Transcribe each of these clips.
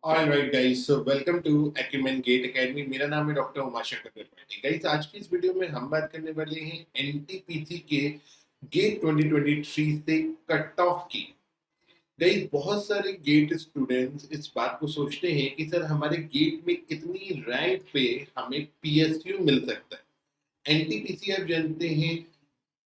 Alright guys, so welcome to Acumen Gate Academy। मेरा नाम है डॉक्टर उमाशंकर त्रिपाठी। गाइस, आज की इस वीडियो में हम बात करने वाले हैं एनटीपीसी के गेट 2023 से कट ऑफ की। गाइस, बहुत सारे गेट स्टूडेंट्स इस बात को सोचते हैं कि सर हमारे गेट में कितनी रैंक पे हमें पीएसयू मिल सकता है। एनटीपीसी आप जानते हैं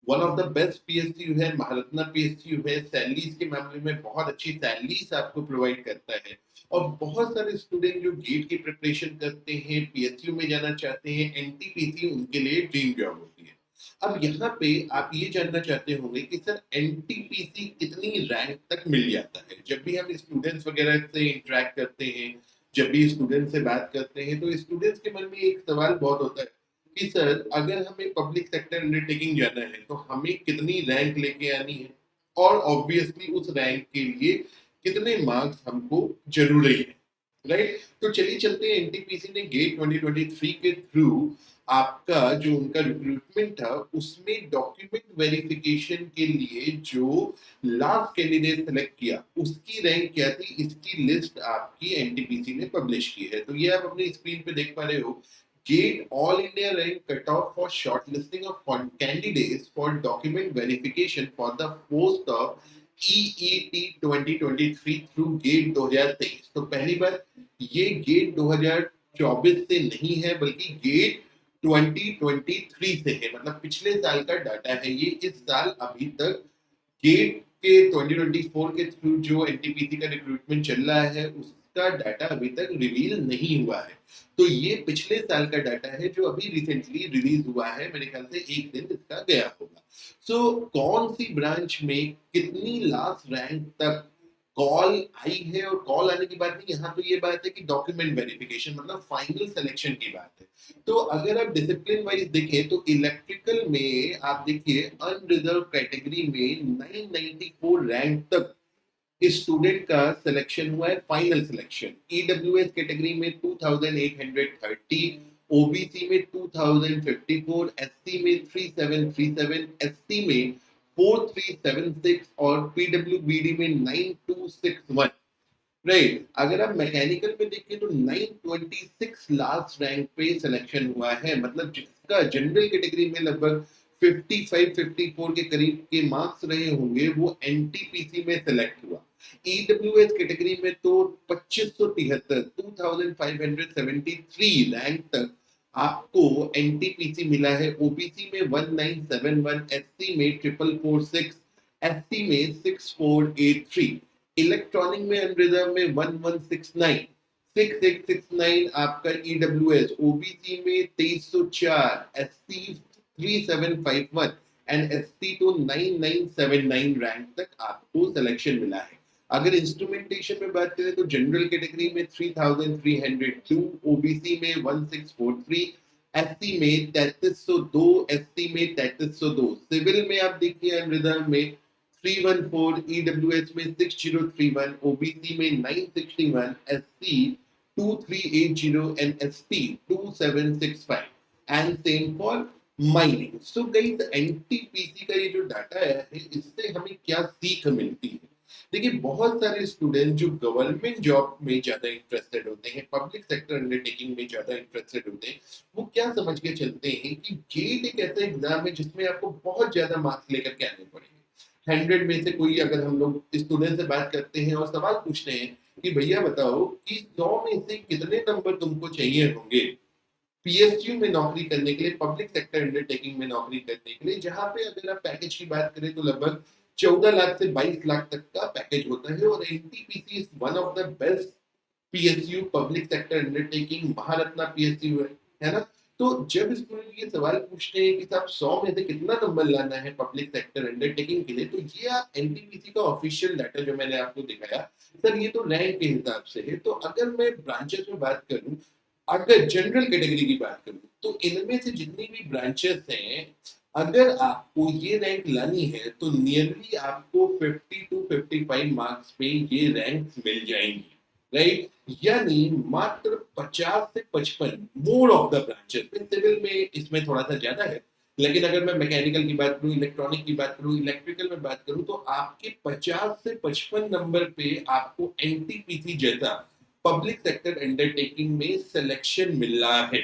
one of the best PSU है, महारत्ना पीएसयू है। सैलरीज के मामले में बहुत अच्छी सैलरीज आपको प्रोवाइड करता है और बहुत सारे स्टूडेंट जो गेट की प्रिपरेशन करते हैं, पीएसयू में जाना चाहते हैं, एनटीपीसी उनके लिए ड्रीम जॉब होती है। अब यहाँ पे आप ये जानना चाहते होंगे कि सर एनटीपीसी कितनी रैंक तक मिल जाता है। जब भी हम स्टूडेंट्स वगैरह से इंटरेक्ट करते हैं, जब भी स्टूडेंट से बात करते हैं, तो स्टूडेंट्स के मन में एक सवाल बहुत होता है कि सर अगर हमें पब्लिक सेक्टर अंडरटेकिंग जाना है तो हमें कितनी रैंक लेके आनी है और ऑब्वियसली उस रैंक के लिए कितने मार्क्स हमको जरूरी है, राइट। तो चलिए चलते हैं, एनटीपीसी ने गेट 2023 के थ्रू आपका जो उनका रिक्रूटमेंट था उसमें डॉक्यूमेंट वेरिफिकेशन के लिए जो लास्ट कैंडिडेट सेलेक्ट किया उसकी रैंक क्या थी, इसकी लिस्ट आपकी एनटीपीसी ने पब्लिश की है। तो ये आप अपनी स्क्रीन पे देख पा रहे हो। Gate All India Rank Cutoff for shortlisting of candidates for document verification for the post of EET 2023 through Gate 2023। तो पहली बार ये गेट 2024 से नहीं है बल्कि गेट 2023 से है, मतलब पिछले साल का डाटा है ये। इस साल अभी तक गेट के 2024 के थ्रू जो एनटीपीसी का रिक्रूटमेंट चल रहा है उसका डाटा अभी तक रिवील नहीं हुआ है। तो ये पिछले साल का डाटा है जो अभी रिसेंटली रिलीज हुआ है, मेरे ख्याल से एक दिन इसका गया होगा। सो कौन सी ब्रांच में कितनी लास्ट रैंक तक कॉल आई है, और कॉल आने की बात नहीं, यहाँ तो ये बात है कि डॉक्यूमेंट वेरिफिकेशन मतलब फाइनल सिलेक्शन की बात है। तो अगर आप डिसिप्लिन वाइज देखें तो इलेक्ट्रिकल में आप देखिए अनरिजर्व कैटेगरी में 994 रैंक तक स्टूडेंट का सिलेक्शन हुआ है, फाइनल सिलेक्शन। ईडब्ल्यूएस कैटेगरी में 2830, ओबीसी में 2054, एससी में 3737, एसटी में 4376 और पीडब्ल्यूबीडी में 9261, राइट। अगर आप मैकेनिकल में देखें तो 926 लास्ट रैंक पे सिलेक्शन हुआ है, मतलब जिसका जनरल कैटेगरी में लगभग 55-54 के करीब के मार्क्स रहे होंगे वो एनटीपीसी में सिलेक्ट हुआ। ईडब्ल्यूएस कैटेगरी में तो 2573 2573 रैंक तक आपको एनटीपीसी मिला है। ओबीसी में 1971, एससी में 4446, एसटी में 6483, इलेक्ट्रॉनिक में अनरिजर्व में 1169, 6669 आपका ईडब्ल्यूएस, ओबीसी में 2304, एसटी 3751 एंड एसटी तो 9979 रैंक तक आपको सिलेक्शन मिला है। अगर इंस्ट्रूमेंटेशन में बात करें तो जनरल कैटेगरी में 3302, ओबीसी में 1643, एससी में 3302, एसटी में 3302, सिविल में आप देखिए अनरिजर्व में 314, ईडब्ल्यूएस में 6031, ओबीसी में 961, SC 2380 and ST 2765 and same for mining. So guys, NTPC का ये जो डाटा है इससे हमें क्या सीख मिलती है। देखिए, बहुत सारे स्टूडेंट जो गवर्नमेंट जॉब में ज्यादा इंटरेस्टेड होते हैं, पब्लिक सेक्टर अंडरटेकिंग में ज्यादा इंटरेस्टेड होते हैं, वो क्या समझ के चलते हैं कि गेट एक ऐसा एग्जाम है जिसमें आपको बहुत ज्यादा मार्क्स लेकर के आने पड़ेंगे। 100 में से कोई, अगर हम लोग स्टूडेंट से बात करते हैं और सवाल पूछते हैं कि भैया बताओ कि 100 में से कितने नंबर तुमको चाहिए होंगे पीएसयू में नौकरी करने के लिए, पब्लिक सेक्टर अंडरटेकिंग में नौकरी करने के लिए, जहां पे अगर आप पैकेज की बात करें तो लगभग 14 लाख से 22 लाख तक का पैकेज होता है। और NTPC is one of the best PSU, public sector undertaking, Maharatna PSU है ना। तो जब स्टूडेंट ये सवाल पूछते हैं कि साहब 100 में से कितना नंबर लाना है पब्लिक सेक्टर अंडरटेकिंग के लिए, तो ये आप एनटीपीसी का ऑफिशियल डाटा जो मैंने आपको दिखाया, सर ये तो रैंक के हिसाब से है। तो अगर मैं ब्रांचेस में बात करूं, अगर जनरल कैटेगरी की बात करूं तो इनमें से जितनी भी ब्रांचेस हैं, अगर आपको ये रैंक लानी है तो नियरली आपको 50 to 55 मार्क्स पे ये रैंक मिल जाएंगी, राइट। यानी मात्र 50 से 55 मोर ऑफ द ब्रांचेस में। सिविल में इसमें थोड़ा सा ज्यादा है, लेकिन अगर मैं मैकेनिकल की बात करूं, इलेक्ट्रॉनिक की बात करूं, इलेक्ट्रिकल में बात करूं, तो आपके 50 से 55 नंबर पे आपको एनटीपीसी जैसा पब्लिक सेक्टर अंडरटेकिंग में सिलेक्शन मिल रहा है,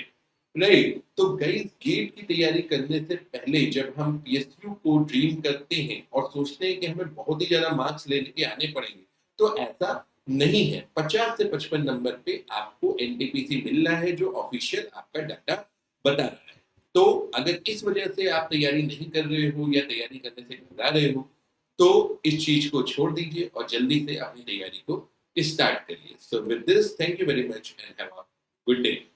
राइट। तो गाइस गेट की तैयारी करने से पहले जब हम पीएसयू को ड्रीम करते हैं और सोचते हैं कि हमें बहुत ही ज्यादा मार्क्स लेने के आने पड़ेंगे, तो ऐसा नहीं है। 50 से 55 नंबर पे आपको एनटीपीसी मिल रहा है, जो ऑफिशियल आपका डाटा बता रहा है। तो अगर इस वजह से आप तैयारी नहीं कर रहे हो या तैयारी करने से घबरा रहे हो, तो इस चीज को छोड़ दीजिए और जल्दी से अपनी तैयारी को स्टार्ट करिए। So with this, thank you very much and have a good day.